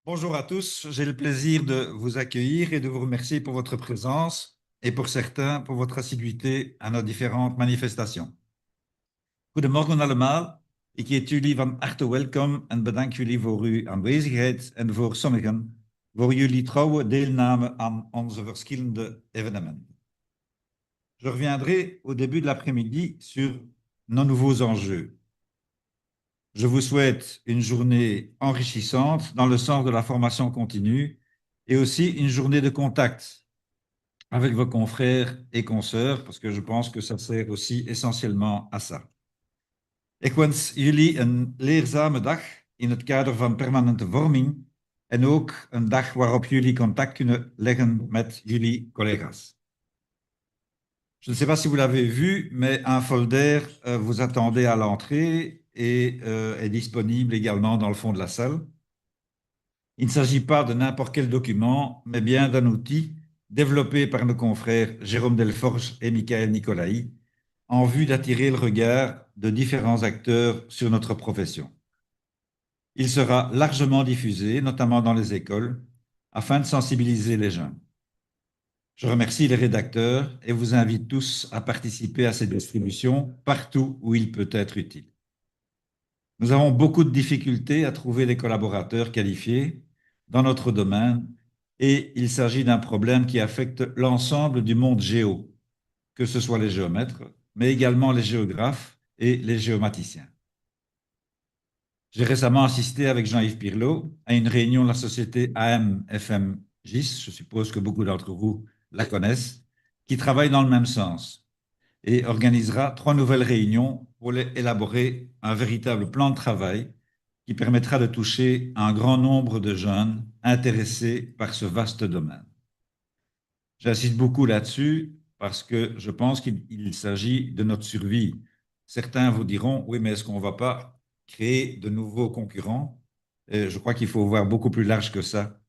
Bonjour à tous, j'ai le plaisir de vous accueillir et de vous remercier pour votre présence et pour certains pour votre assiduité à nos différentes manifestations. Goedemorgen allemaal, ik heet jullie van harte welkom en bedank jullie voor uw aanwezigheid en voor sommigen voor jullie trouwe deelname aan onze verschillende evenementen. Je reviendrai au début de l'après-midi sur nos nouveaux enjeux. Je vous souhaite une journée enrichissante dans le sens de la formation continue et aussi une journée de contact avec vos confrères et consoeurs, parce que je pense que ça sert aussi essentiellement à ça. Ik wens jullie een leerzame dag in het kader van permanente vorming en ook een dag waarop jullie contact kunnen leggen met jullie collega's. Je ne sais pas si vous l'avez vu, mais un folder vous attendait à l'entrée et est disponible également dans le fond de la salle. Il ne s'agit pas de n'importe quel document, mais bien d'un outil développé par nos confrères Jérôme Delforge et Michael Nicolaï en vue d'attirer le regard de différents acteurs sur notre profession. Il sera largement diffusé, notamment dans les écoles, afin de sensibiliser les jeunes. Je remercie les rédacteurs et vous invite tous à participer à cette distribution partout où il peut être utile. Nous avons beaucoup de difficultés à trouver des collaborateurs qualifiés dans notre domaine et il s'agit d'un problème qui affecte l'ensemble du monde géo, que ce soit les géomètres, mais également les géographes et les géomaticiens. J'ai récemment assisté avec Jean-Yves Pirlot à une réunion de la société AM-FM GIS, je suppose que beaucoup d'entre vous la connaissent, qui travaille dans le même sens et organisera 3 nouvelles réunions pour élaborer un véritable plan de travail qui permettra de toucher un grand nombre de jeunes intéressés par ce vaste domaine. J'insiste beaucoup là-dessus parce que je pense qu'il s'agit de notre survie. Certains vous diront, oui, mais est-ce qu'on ne va pas créer de nouveaux concurrents? Et je crois qu'il faut voir beaucoup plus large que ça.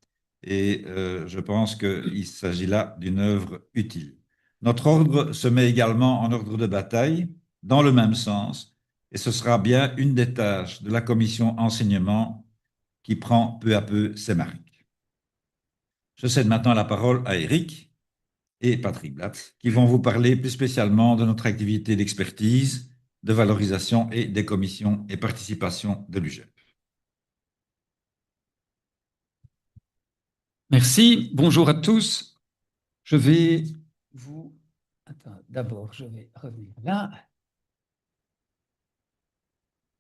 Et je pense qu'il s'agit là d'une œuvre utile. Notre ordre se met également en ordre de bataille dans le même sens, et ce sera bien une des tâches de la commission enseignement qui prend peu à peu ses marques. Je cède maintenant la parole à Eric et Patrick Blatt, qui vont vous parler plus spécialement de notre activité d'expertise, de valorisation et des commissions et participations de l'UGEP. Merci, bonjour à tous. Je vais vous... Attends, d'abord, je vais revenir là.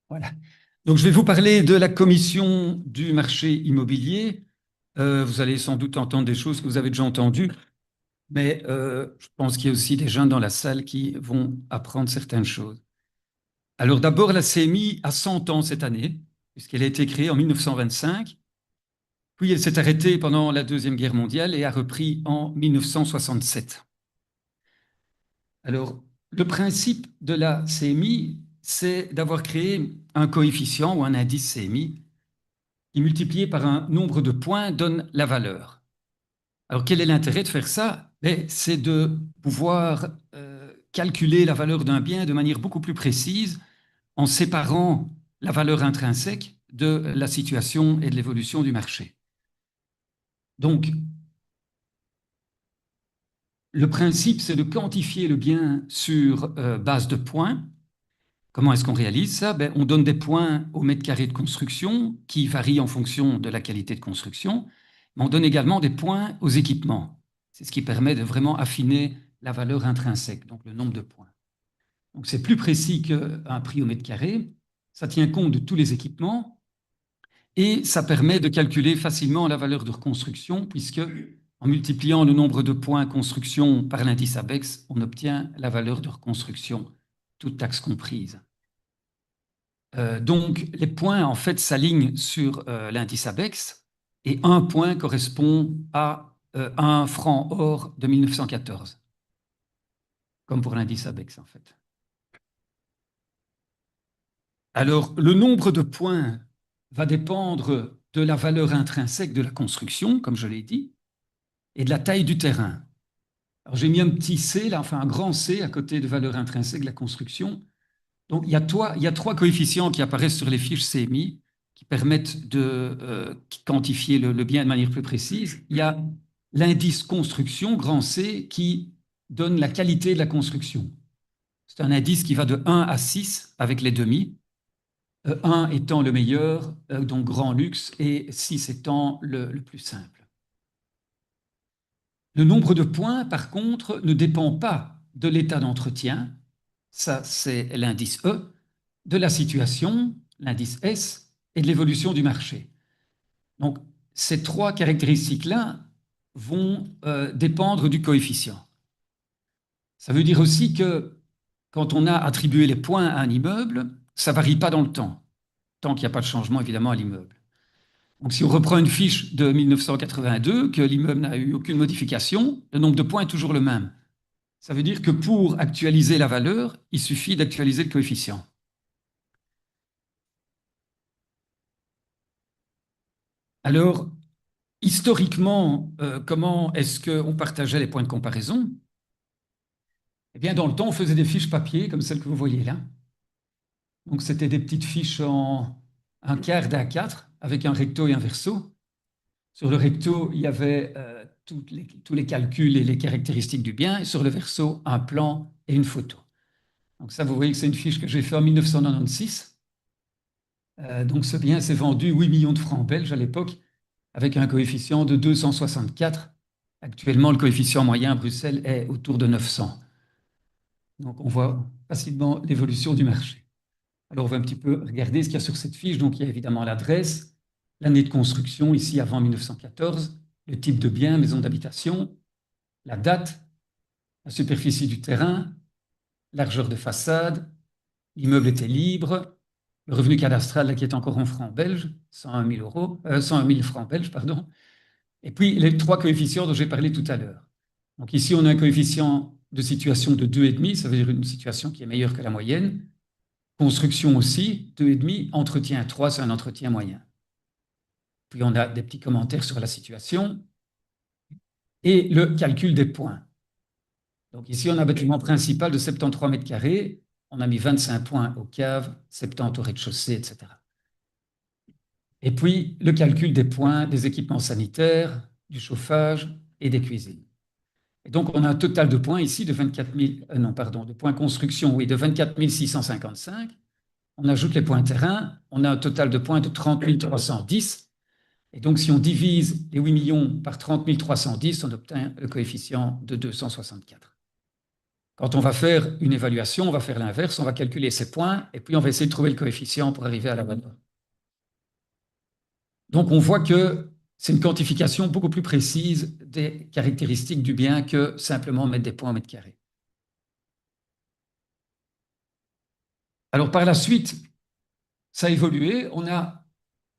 Voilà. Donc, je vais vous parler de la commission du marché immobilier. Vous allez sans doute entendre des choses que vous avez déjà entendues, mais je pense qu'il y a aussi des gens dans la salle qui vont apprendre certaines choses. Alors, d'abord, la CMI a 100 ans cette année, puisqu'elle a été créée en 1925. Puis elle s'est arrêtée pendant la Deuxième Guerre mondiale et a repris en 1967. Alors, le principe de la CMI, c'est d'avoir créé un coefficient ou un indice CMI qui, multiplié par un nombre de points, donne la valeur. Alors, quel est l'intérêt de faire ça? C'est de pouvoir calculer la valeur d'un bien de manière beaucoup plus précise en séparant la valeur intrinsèque de la situation et de l'évolution du marché. Donc, le principe, c'est de quantifier le bien sur base de points. Comment est-ce qu'on réalise ça? On donne des points au mètre carré de construction qui varient en fonction de la qualité de construction, mais on donne également des points aux équipements. C'est ce qui permet de vraiment affiner la valeur intrinsèque, donc le nombre de points. Donc c'est plus précis qu'un prix au mètre carré, ça tient compte de tous les équipements et ça permet de calculer facilement la valeur de reconstruction puisque en multipliant le nombre de points construction par l'indice ABEX, on obtient la valeur de reconstruction, toute taxe comprise. Donc, les points, en fait, s'alignent sur l'indice ABEX et un point correspond à un franc or de 1914, comme pour l'indice ABEX, en fait. Alors, le nombre de points va dépendre de la valeur intrinsèque de la construction, comme je l'ai dit, et de la taille du terrain. Alors, j'ai mis un petit C, là, enfin un grand C à côté de valeur intrinsèque de la construction. Donc, il y a 3 coefficients qui apparaissent sur les fiches CMI qui permettent de quantifier le bien de manière plus précise. Il y a l'indice construction, grand C, qui donne la qualité de la construction. C'est un indice qui va de 1 à 6 avec les demi, 1 étant le meilleur, donc grand luxe, et 6 étant le plus simple. Le nombre de points, par contre, ne dépend pas de l'état d'entretien, ça c'est l'indice E, de la situation, l'indice S, et de l'évolution du marché. Donc, ces trois caractéristiques-là vont dépendre du coefficient. Ça veut dire aussi que quand on a attribué les points à un immeuble, ça ne varie pas dans le temps, tant qu'il n'y a pas de changement évidemment à l'immeuble. Donc si on reprend une fiche de 1982, que l'immeuble n'a eu aucune modification, le nombre de points est toujours le même. Ça veut dire que pour actualiser la valeur, il suffit d'actualiser le coefficient. Alors, historiquement, comment est-ce qu'on partageait les points de comparaison? Eh bien, dans le temps, on faisait des fiches papier, comme celles que vous voyez là. Donc, c'était des petites fiches en un quart d'A4, avec un recto et un verso. Sur le recto, il y avait tous les calculs et les caractéristiques du bien, et sur le verso, un plan et une photo. Donc ça, vous voyez que c'est une fiche que j'ai faite en 1996. Donc ce bien s'est vendu 8 millions de francs belges à l'époque, avec un coefficient de 264. Actuellement, le coefficient moyen à Bruxelles est autour de 900. Donc on voit facilement l'évolution du marché. Alors on va un petit peu regarder ce qu'il y a sur cette fiche. Donc il y a évidemment l'adresse, l'année de construction, ici avant 1914, le type de bien, maison d'habitation, la date, la superficie du terrain, largeur de façade, l'immeuble était libre, le revenu cadastral là, qui est encore en francs belges, 101 000 francs belges, pardon, et puis les trois coefficients dont j'ai parlé tout à l'heure. Donc ici, on a un coefficient de situation de 2,5, ça veut dire une situation qui est meilleure que la moyenne. Construction aussi, 2,5, entretien 3, c'est un entretien moyen. Puis on a des petits commentaires sur la situation et le calcul des points. Donc ici, on a un bâtiment principal de 73 mètres carrés, on a mis 25 points aux caves, 70 au rez-de-chaussée, etc. Et puis le calcul des points des équipements sanitaires, du chauffage et des cuisines. Et donc on a un total de points ici de 24 000, de points construction, oui, de 24 655. On ajoute les points terrain, on a un total de points de 30 310. Et donc, si on divise les 8 millions par 30 310, on obtient le coefficient de 264. Quand on va faire une évaluation, on va faire l'inverse, on va calculer ces points, et puis on va essayer de trouver le coefficient pour arriver à la valeur. Donc, on voit que c'est une quantification beaucoup plus précise des caractéristiques du bien que simplement mettre des points au mètre carré. Alors, par la suite, ça a évolué. On a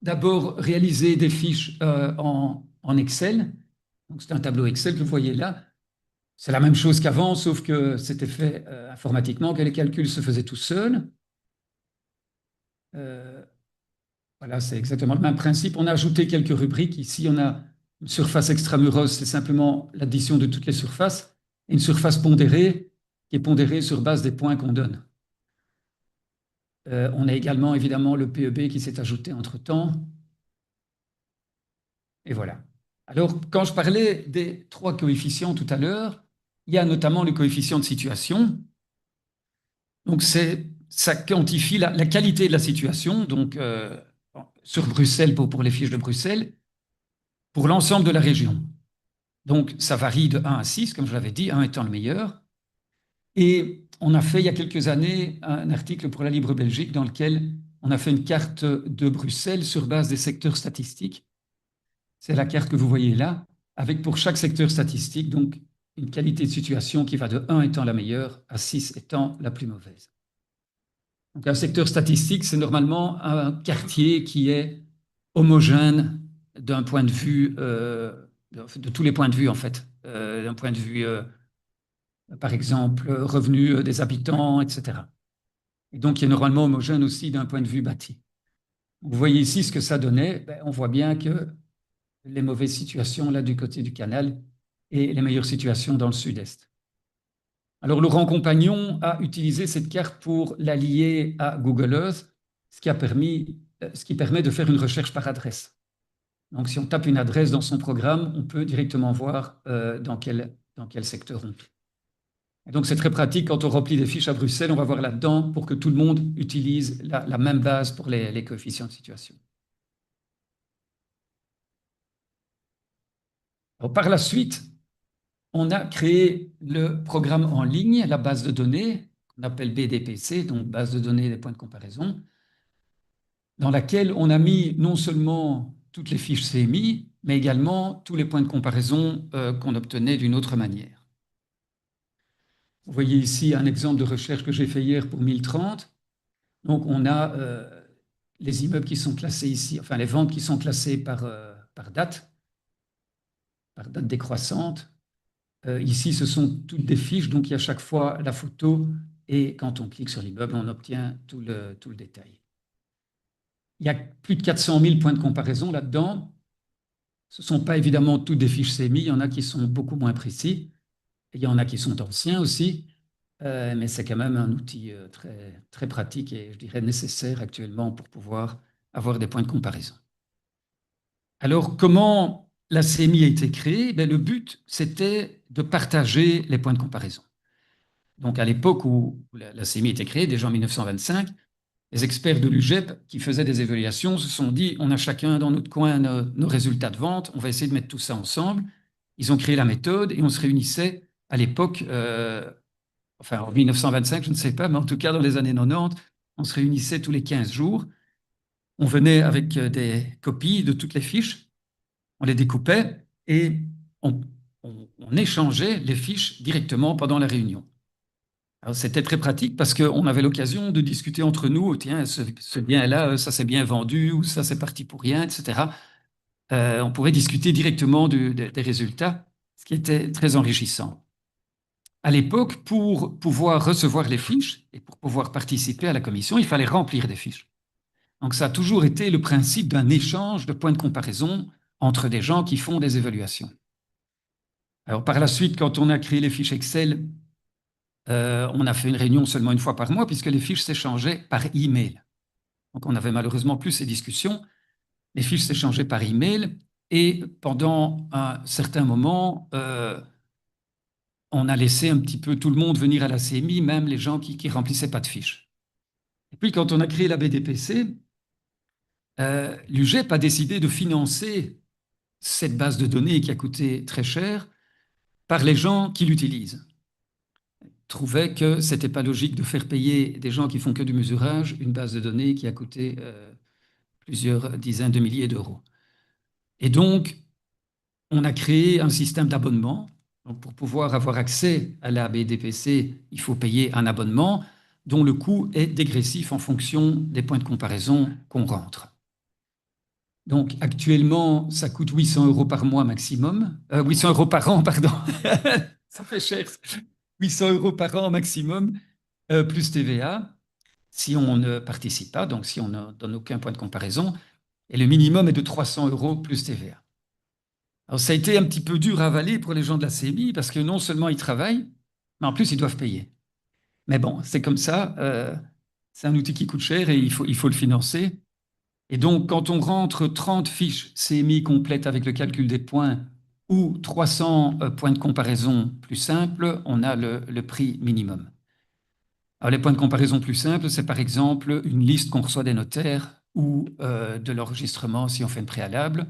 d'abord réalisé des fiches en Excel. Donc, c'est un tableau Excel que vous voyez là. C'est la même chose qu'avant, sauf que c'était fait informatiquement, que les calculs se faisaient tout seuls. Voilà, c'est exactement le même principe. On a ajouté quelques rubriques. Ici, on a une surface extramuros, c'est simplement l'addition de toutes les surfaces, et une surface pondérée, qui est pondérée sur base des points qu'on donne. On a également, évidemment, le PEB qui s'est ajouté entre-temps. Et voilà. Alors, quand je parlais des trois coefficients tout à l'heure, il y a notamment le coefficient de situation. Donc, ça quantifie la qualité de la situation, donc sur Bruxelles, pour les fiches de Bruxelles, pour l'ensemble de la région. Donc, ça varie de 1 à 6, comme je l'avais dit, 1 étant le meilleur. Et on a fait, il y a quelques années, un article pour la Libre Belgique dans lequel on a fait une carte de Bruxelles sur base des secteurs statistiques. C'est la carte que vous voyez là, avec pour chaque secteur statistique, donc une qualité de situation qui va de 1 étant la meilleure à 6 étant la plus mauvaise. Donc un secteur statistique, c'est normalement un quartier qui est homogène d'un point de vue, de tous les points de vue en fait, d'un point de vue, par exemple, revenu des habitants, etc. Et donc, il est normalement homogène aussi d'un point de vue bâti. Vous voyez ici ce que ça donnait. On voit bien que les mauvaises situations là du côté du canal et les meilleures situations dans le sud-est. Alors, Laurent Compagnon a utilisé cette carte pour la lier à Google Earth, ce qui a permis ce qui permet de faire une recherche par adresse. Donc, si on tape une adresse dans son programme, on peut directement voir dans quel secteur on est. Et donc, c'est très pratique quand on remplit des fiches à Bruxelles, on va voir là-dedans pour que tout le monde utilise la même base pour les coefficients de situation. Alors, par la suite, on a créé le programme en ligne, la base de données, qu'on appelle BDPC, donc base de données des points de comparaison, dans laquelle on a mis non seulement toutes les fiches CMI, mais également tous les points de comparaison qu'on obtenait d'une autre manière. Vous voyez ici un exemple de recherche que j'ai fait hier pour 1030. Donc, on a les immeubles qui sont classés ici, enfin les ventes qui sont classées par date décroissante. Ici, ce sont toutes des fiches, donc il y a à chaque fois la photo, et quand on clique sur l'immeuble, on obtient tout le détail. Il y a plus de 400 000 points de comparaison là-dedans. Ce ne sont pas évidemment toutes des fiches CMI, il y en a qui sont beaucoup moins précis, et il y en a qui sont anciens aussi, mais c'est quand même un outil très, très pratique et je dirais nécessaire actuellement pour pouvoir avoir des points de comparaison. Alors, comment la CMI a été créée? Le but, c'était de partager les points de comparaison. Donc, à l'époque où la CMI a été créée, déjà en 1925, les experts de l'UGEP qui faisaient des évaluations se sont dit, on a chacun dans notre coin nos résultats de vente, on va essayer de mettre tout ça ensemble. Ils ont créé la méthode et on se réunissait à l'époque, enfin en 1925, je ne sais pas, mais en tout cas dans les années 90, on se réunissait tous les 15 jours. On venait avec des copies de toutes les fiches, on les découpait et on échangeait les fiches directement pendant la réunion. C'était très pratique parce qu'on avait l'occasion de discuter entre nous, tiens, ce bien-là, ça s'est bien vendu, ou ça c'est parti pour rien, etc. On pouvait discuter directement des résultats, ce qui était très enrichissant. À l'époque, pour pouvoir recevoir les fiches et pour pouvoir participer à la commission, il fallait remplir des fiches. Donc ça a toujours été le principe d'un échange de points de comparaison entre des gens qui font des évaluations. Alors par la suite, quand on a créé les fiches Excel, on a fait une réunion seulement une fois par mois puisque les fiches s'échangeaient par email. Donc on n'avait malheureusement plus ces discussions. Les fiches s'échangeaient par email et pendant un certain moment, on a laissé un petit peu tout le monde venir à la CMI, même les gens qui ne remplissaient pas de fiches. Et puis quand on a créé la BDPC, l'UGEP a décidé de financer cette base de données qui a coûté très cher par les gens qui l'utilisent. Trouvait que ce n'était pas logique de faire payer des gens qui font que du mesurage une base de données qui a coûté plusieurs dizaines de milliers d'euros. Et donc, on a créé un système d'abonnement. Donc, pour pouvoir avoir accès à la BDPC, il faut payer un abonnement dont le coût est dégressif en fonction des points de comparaison qu'on rentre. Donc, actuellement, ça coûte 800 euros par mois maximum. 800 euros par an, pardon. Ça fait cher. 800 euros par an maximum, plus TVA, si on ne participe pas, donc si on ne donne aucun point de comparaison. Et le minimum est de 300 euros plus TVA. Alors, ça a été un petit peu dur à avaler pour les gens de la CMI, parce que non seulement ils travaillent, mais en plus, ils doivent payer. Mais bon, c'est comme ça. C'est un outil qui coûte cher et il faut le financer. Et donc, quand on rentre 30 fiches CMI complètes avec le calcul des points ou 300 points de comparaison plus simples, on a le prix minimum. Alors, les points de comparaison plus simples, c'est par exemple une liste qu'on reçoit des notaires ou de l'enregistrement si on fait une préalable.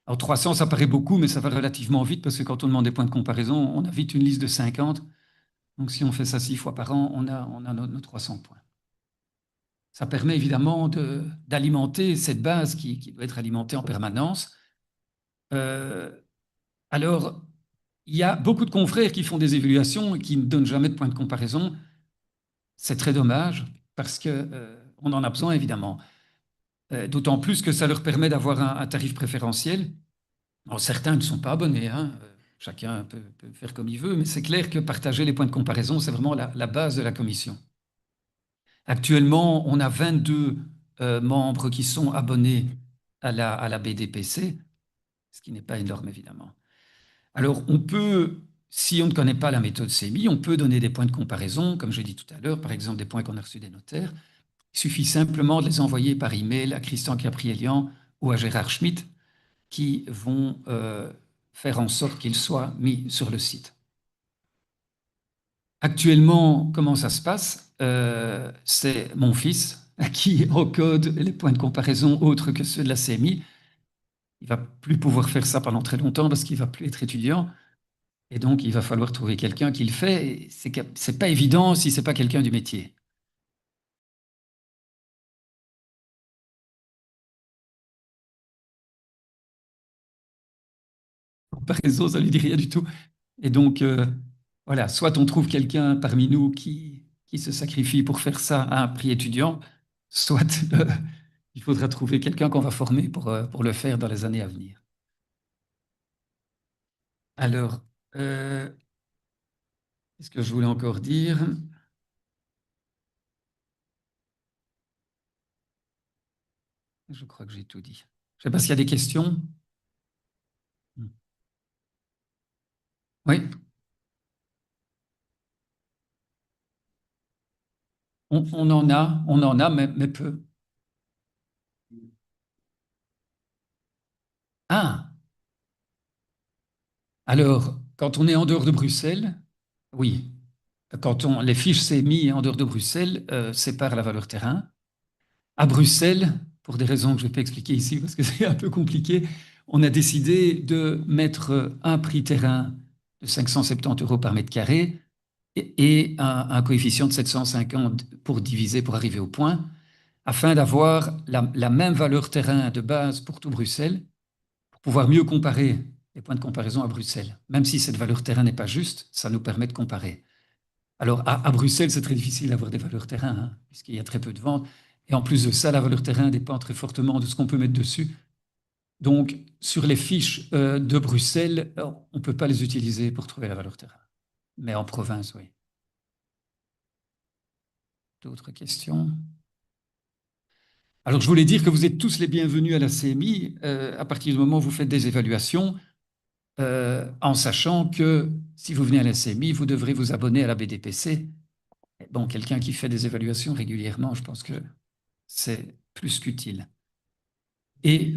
Alors, 300, ça paraît beaucoup, mais ça va relativement vite parce que quand on demande des points de comparaison, on a vite une liste de 50. Donc, si on fait ça 6 fois par an, on a nos 300 points. Ça permet évidemment d'alimenter cette base qui doit être alimentée en permanence. Alors, il y a beaucoup de confrères qui font des évaluations et qui ne donnent jamais de point de comparaison. C'est très dommage parce qu'on en a besoin évidemment. D'autant plus que ça leur permet d'avoir un tarif préférentiel. Alors, certains ne sont pas abonnés, hein. Chacun peut faire comme il veut, mais c'est clair que partager les points de comparaison, c'est vraiment la base de la commission. Actuellement, on a 22 membres qui sont abonnés à la BDPC, ce qui n'est pas énorme, évidemment. Alors, on peut, si on ne connaît pas la méthode CMI, on peut donner des points de comparaison, comme j'ai dit tout à l'heure, par exemple des points qu'on a reçus des notaires. Il suffit simplement de les envoyer par email à Christian Caprielian ou à Gérard Schmitt qui vont faire en sorte qu'ils soient mis sur le site. Actuellement, comment ça se passe? C'est mon fils qui encode les points de comparaison autres que ceux de la CMI. Il va plus pouvoir faire ça pendant très longtemps parce qu'il va plus être étudiant. Et donc, il va falloir trouver quelqu'un qui le fait. Et c'est pas évident si c'est pas quelqu'un du métier. Comparaison, ça lui dit rien du tout. Et donc, voilà, soit on trouve quelqu'un parmi nous qui se sacrifie pour faire ça à un prix étudiant, soit il faudra trouver quelqu'un qu'on va former pour le faire dans les années à venir. Alors, qu'est-ce que je voulais encore dire? Je crois que j'ai tout dit. Je ne sais pas s'il y a des questions. Oui, on en a, mais peu. Ah, alors, quand on est en dehors de Bruxelles, oui. Quand les fiches CMI en dehors de Bruxelles séparent la valeur terrain. À Bruxelles, pour des raisons que je ne vais pas expliquer ici parce que c'est un peu compliqué, on a décidé de mettre un prix terrain de 570 euros par mètre carré et un coefficient de 750 pour diviser, pour arriver au point, afin d'avoir la même valeur terrain de base pour tout Bruxelles, pour pouvoir mieux comparer les points de comparaison à Bruxelles. Même si cette valeur terrain n'est pas juste, ça nous permet de comparer. Alors, à Bruxelles, c'est très difficile d'avoir des valeurs terrain, hein, puisqu'il y a très peu de ventes. Et en plus de ça, la valeur terrain dépend très fortement de ce qu'on peut mettre dessus. Donc, sur les fiches de Bruxelles, on ne peut pas les utiliser pour trouver la valeur terrain. Mais en province, oui. D'autres questions? Alors, je voulais dire que vous êtes tous les bienvenus à la CMI à partir du moment où vous faites des évaluations, en sachant que si vous venez à la CMI, vous devrez vous abonner à la BDPC. Bon, quelqu'un qui fait des évaluations régulièrement, je pense que c'est plus qu'utile. Et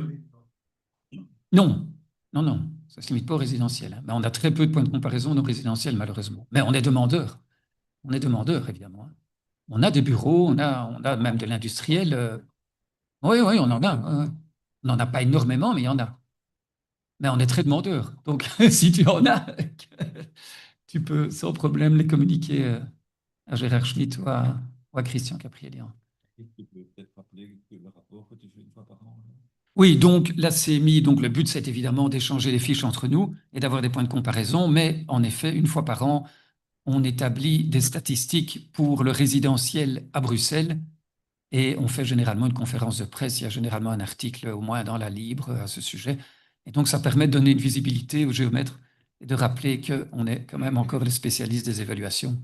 non, non, non, ça ne se limite pas au résidentiel, hein. Mais on a très peu de points de comparaison non résidentiels, malheureusement. Mais on est demandeur. On est demandeur, évidemment, hein. On a des bureaux, on a même de l'industriel. Oui, oui, on en a. On n'en a pas énormément, mais il y en a. Mais on est très demandeur. Donc, si tu en as, tu peux sans problème les communiquer à Gérard Schmitt ou à Christian Caprielian. Tu peux peut-être rappeler que le rapport que tu fais une fois par an. Oui, donc la CMI, donc le but, c'est évidemment d'échanger les fiches entre nous et d'avoir des points de comparaison, mais en effet, une fois par an, on établit des statistiques pour le résidentiel à Bruxelles et on fait généralement une conférence de presse. Il y a généralement un article, au moins dans la Libre, à ce sujet. Et donc, ça permet de donner une visibilité aux géomètres et de rappeler qu'on est quand même encore les spécialistes des évaluations.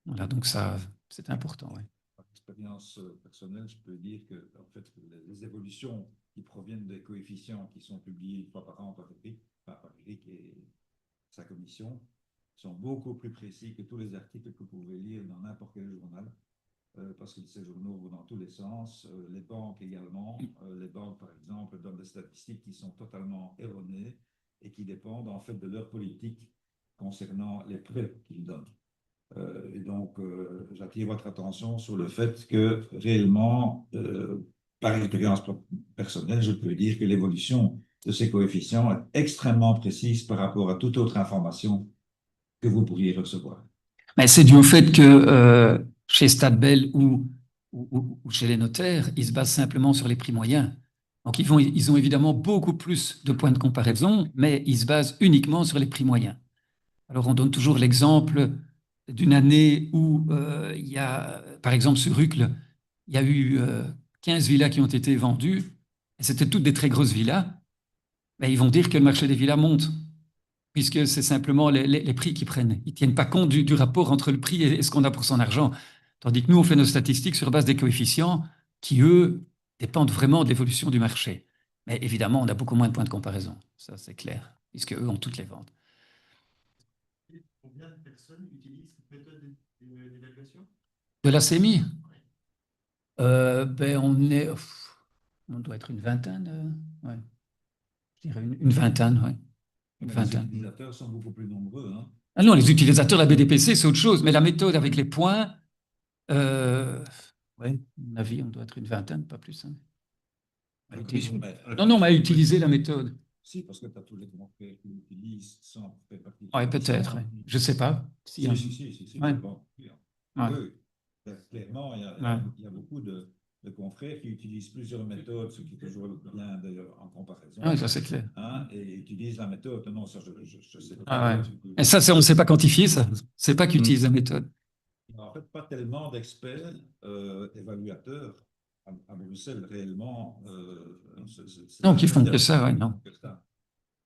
Voilà, donc ça, c'est important, oui. Par expérience personnelle, je peux dire que en fait, les évolutions qui proviennent des coefficients qui sont publiés une fois par an par Eric et sa commission sont beaucoup plus précis que tous les articles que vous pouvez lire dans n'importe quel journal. Parce que ces journaux vont dans tous les sens, les banques également. Les banques, par exemple, donnent des statistiques qui sont totalement erronées et qui dépendent en fait de leur politique concernant les prêts qu'ils donnent. Et donc, j'attire votre attention sur le fait que réellement, par expérience personnelle, je peux dire que l'évolution de ces coefficients est extrêmement précise par rapport à toute autre information que vous pourriez recevoir. Mais c'est dû au fait que chez Stadbel ou chez les notaires, ils se basent simplement sur les prix moyens. Donc ils ont évidemment beaucoup plus de points de comparaison, mais ils se basent uniquement sur les prix moyens. Alors on donne toujours l'exemple d'une année où il y a, par exemple sur Uccle, il y a eu 15 villas qui ont été vendues, et c'était toutes des très grosses villas, mais ils vont dire que le marché des villas monte puisque c'est simplement les prix qui prennent. Ils ne tiennent pas compte du rapport entre le prix et ce qu'on a pour son argent. Tandis que nous, on fait nos statistiques sur base des coefficients qui, eux, dépendent vraiment de l'évolution du marché. Mais évidemment, on a beaucoup moins de points de comparaison. Ça, c'est clair, puisque eux ont toutes les ventes. Combien de personnes utilisent cette méthode d'évaluation? De la CMI? On doit être une vingtaine, ouais. Je dirais une vingtaine, ouais. Une Mais les vingtaine. utilisateurs sont beaucoup plus nombreux, hein. Ah non, les utilisateurs de la BDPC, c'est autre chose, mais la méthode avec les points, ouais, à mon avis, on doit être une vingtaine, pas plus, hein. Non, non, mais à utiliser la méthode. Si, parce que tu as tous les confrères qui l'utilisent sans faire partie Oui, du peut-être, classement. ouais. Je ne sais pas. Si, hein. Si. Ouais. Bon, Ouais. oui, clairement, Ouais. il y a beaucoup de confrères qui utilisent plusieurs méthodes, ce qui est toujours bien d'ailleurs en comparaison. Ah oui, ça c'est clair. Hein, et utilisent la méthode. Non, ça, je sais pas. Ah ouais. Et ça, on ne sait pas quantifier ça. C'est pas qu'ils utilisent la méthode. Il n'y a en fait pas tellement d'experts évaluateurs à Bruxelles réellement. Non, qui font que ça, ouais, non.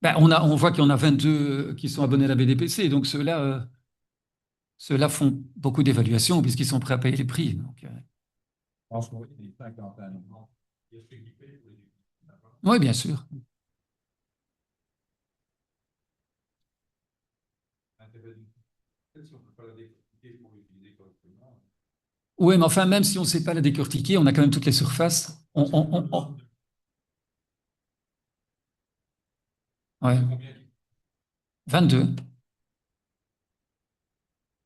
Ben, on voit qu'il y en a 22 qui sont abonnés à la BDPC, donc ceux-là font beaucoup d'évaluations puisqu'ils sont prêts à payer les prix. Donc, oui, bien sûr. Oui, mais enfin, même si on ne sait pas la décortiquer, on a quand même toutes les surfaces. Ouais. 22.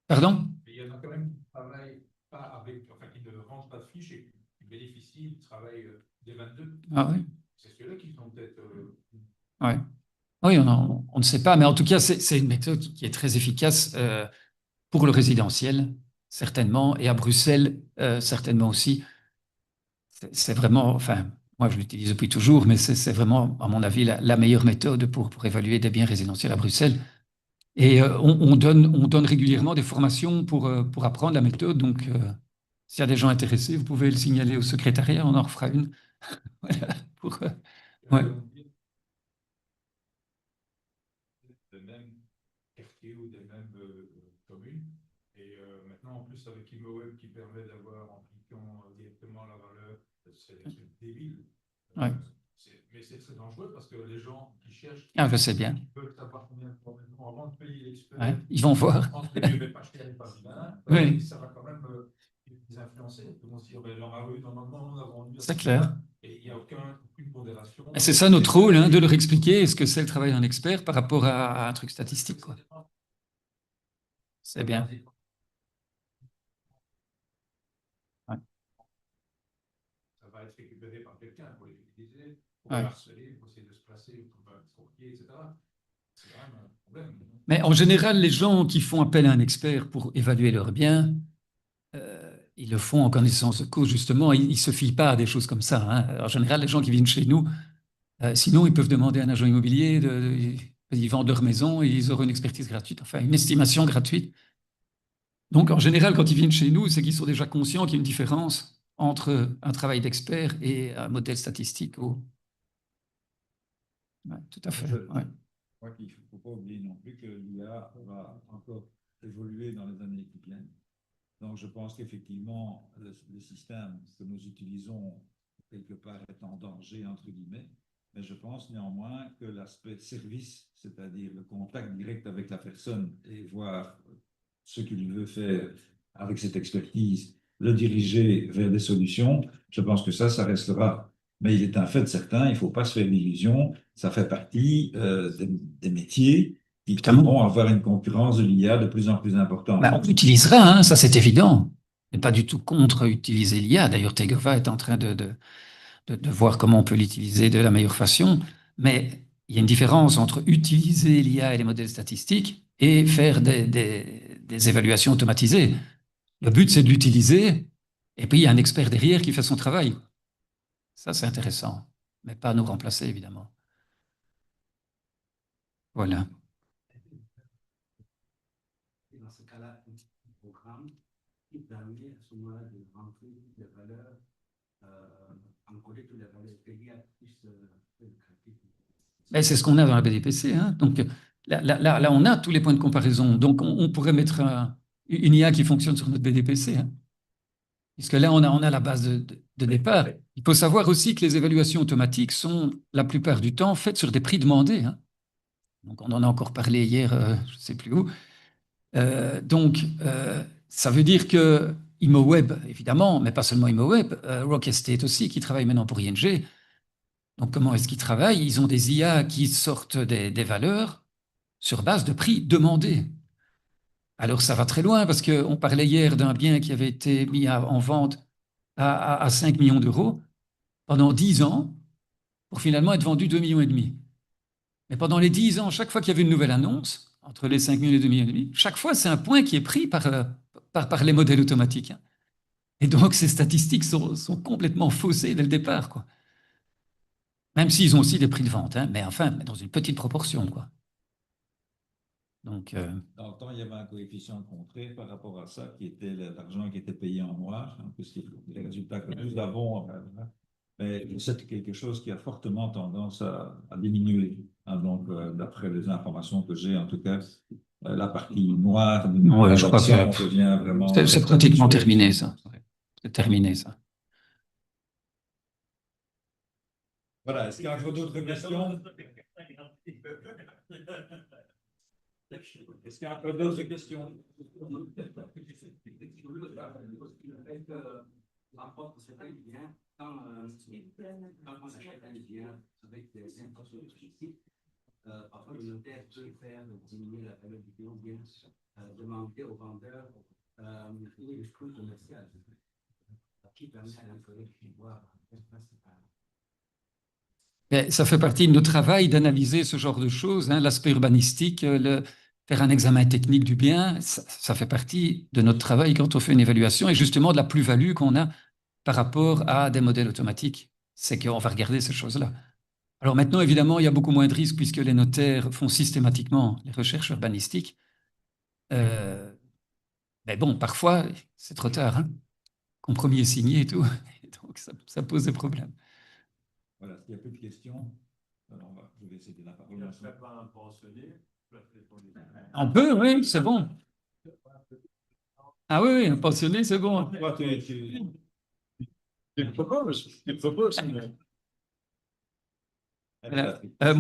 Pardon? Il y en a quand même qui ne travaillent pas avec, enfin, qui ne rangent pas de fiches et qui bénéficient du travail des 22. Ah oui. C'est ceux-là qui sont peut-être. Ouais. Oui, on ne sait pas, mais en tout cas, c'est une méthode qui est très efficace pour le résidentiel, certainement, et à Bruxelles, certainement aussi. C'est vraiment, enfin, moi je l'utilise depuis toujours, mais c'est vraiment, à mon avis, la meilleure méthode pour évaluer des biens résidentiels à Bruxelles. Et on donne régulièrement des formations pour apprendre la méthode. Donc, s'il y a des gens intéressés, vous pouvez le signaler au secrétariat, on en refera une. Voilà, ouais. Des mêmes quartiers ou des mêmes communes. Et maintenant, en plus, avec ImoWeb qui permet d'avoir, en cliquant directement la valeur, c'est des trucs débiles. Ouais. Mais c'est très dangereux parce que les gens qui cherchent. Ah, je sais bien. Ils peuvent savoir combien de fois maintenant avant de payer l'expert. Ouais, ils vont voir. Je pense que je ne vais pas acheter les pages bien. Oui. Ça va quand même les influencer. Ils vont se dire, dans la rue, normalement, on a vendu. C'est clair. Et il n'y a aucune pondération. Et c'est ça notre rôle, hein, de leur expliquer ce que c'est le travail d'un expert par rapport à un truc statistique, quoi. C'est bien. Ouais. Ça va être récupéré par quelqu'un pour les utiliser, pour Ouais. harceler, pour essayer de se placer, pour escroquer, etc. C'est quand même un problème. Mais en général, les gens qui font appel à un expert pour évaluer leurs biens, ils le font en connaissance de cause, justement. Ils ne se fient pas à des choses comme ça, hein. En général, les gens qui viennent chez nous, sinon, ils peuvent demander à un agent immobilier, ils vendent leur maison et ils auront une expertise gratuite, enfin une estimation gratuite. Donc, en général, quand ils viennent chez nous, c'est qu'ils sont déjà conscients qu'il y a une différence entre un travail d'expert et un modèle statistique. Ouais, tout à fait. Je Ouais. crois qu'il ne faut pas oublier non plus que l'IA va encore évoluer dans les années qui viennent. Donc, je pense qu'effectivement, le système que nous utilisons, quelque part, est en danger, entre guillemets. Mais je pense néanmoins que l'aspect service, c'est-à-dire le contact direct avec la personne et voir ce qu'il veut faire avec cette expertise, le diriger vers des solutions, je pense que ça restera. Mais il est un fait certain, il ne faut pas se faire d'illusions, ça fait partie des métiers qui vont avoir une concurrence de l'IA de plus en plus importante. Bah, on l'utilisera, hein, ça c'est évident. On n'est pas du tout contre utiliser l'IA. D'ailleurs, Tegova est en train de voir comment on peut l'utiliser de la meilleure façon. Mais il y a une différence entre utiliser l'IA et les modèles statistiques et faire des évaluations automatisées. Le but, c'est de l'utiliser, et puis il y a un expert derrière qui fait son travail. Ça, c'est intéressant, mais pas nous remplacer, évidemment. Voilà. Dans ce cas-là, un programme qui permet à ce moment-là de rentrer toutes les valeurs, encoder toutes les valeurs payées à plus de gratuité. C'est ce qu'on a dans la BDPC, hein. Donc là, on a tous les points de comparaison. Donc on pourrait mettre une IA qui fonctionne sur notre BDPC, hein. Puisque là, on a la base de départ. Il faut savoir aussi que les évaluations automatiques sont la plupart du temps faites sur des prix demandés, hein. Donc on en a encore parlé hier, je ne sais plus où. Donc ça veut dire qu'il ImoWeb, évidemment, mais pas seulement ImoWeb, Rock Estate aussi, qui travaille maintenant pour ING. Donc, comment est-ce qu'ils travaillent? Ils ont des IA qui sortent des valeurs sur base de prix demandés. Alors, ça va très loin, parce qu'on parlait hier d'un bien qui avait été mis en vente à 5 millions d'euros pendant 10 ans, pour finalement être vendu 2,5 millions. Mais pendant les 10 ans, chaque fois qu'il y avait une nouvelle annonce, entre les 5 millions et 2,5 millions, chaque fois, c'est un point qui est pris par les modèles automatiques. Et donc, ces statistiques sont complètement faussées dès le départ, quoi. Même s'ils ont aussi des prix de vente, hein, mais enfin, dans une petite proportion, quoi. Donc, Dans le temps, il y avait un coefficient contré par rapport à ça, qui était l'argent qui était payé en noir, hein, puisque les résultats que nous avons, mais c'est quelque chose qui a fortement tendance à diminuer. Hein, donc, d'après les informations que j'ai, en tout cas, la partie noire ouais, je crois que devient vraiment... c'est pratiquement terminé, ça. C'est terminé, ça. Voilà, est-ce qu'il y a encore d'autres questions? Est-ce qu'il y a encore d'autres questions? L'emploi serait bien quand on achète un bien avec des infrastructures. Parfois, le notaire peut faire diminuer la valeur du bien ou bien demander au vendeur une exclue commerciale qui permet à l'employé de pouvoir ça fait partie de notre travail d'analyser ce genre de choses, hein, l'aspect urbanistique, faire un examen technique du bien, ça fait partie de notre travail quand on fait une évaluation et justement de la plus-value qu'on a par rapport à des modèles automatiques. C'est qu'on va regarder ces choses-là. Alors maintenant, évidemment, il y a beaucoup moins de risques puisque les notaires font systématiquement les recherches urbanistiques. Mais bon, parfois, c'est trop tard. Hein. Compromis est signé et tout. Et donc, ça pose des problèmes. Voilà, s'il n'y a plus de questions, alors je vais essayer de la parole. On peut, oui, c'est bon. Ah oui, un pensionné, c'est bon. Tu proposes. Voilà.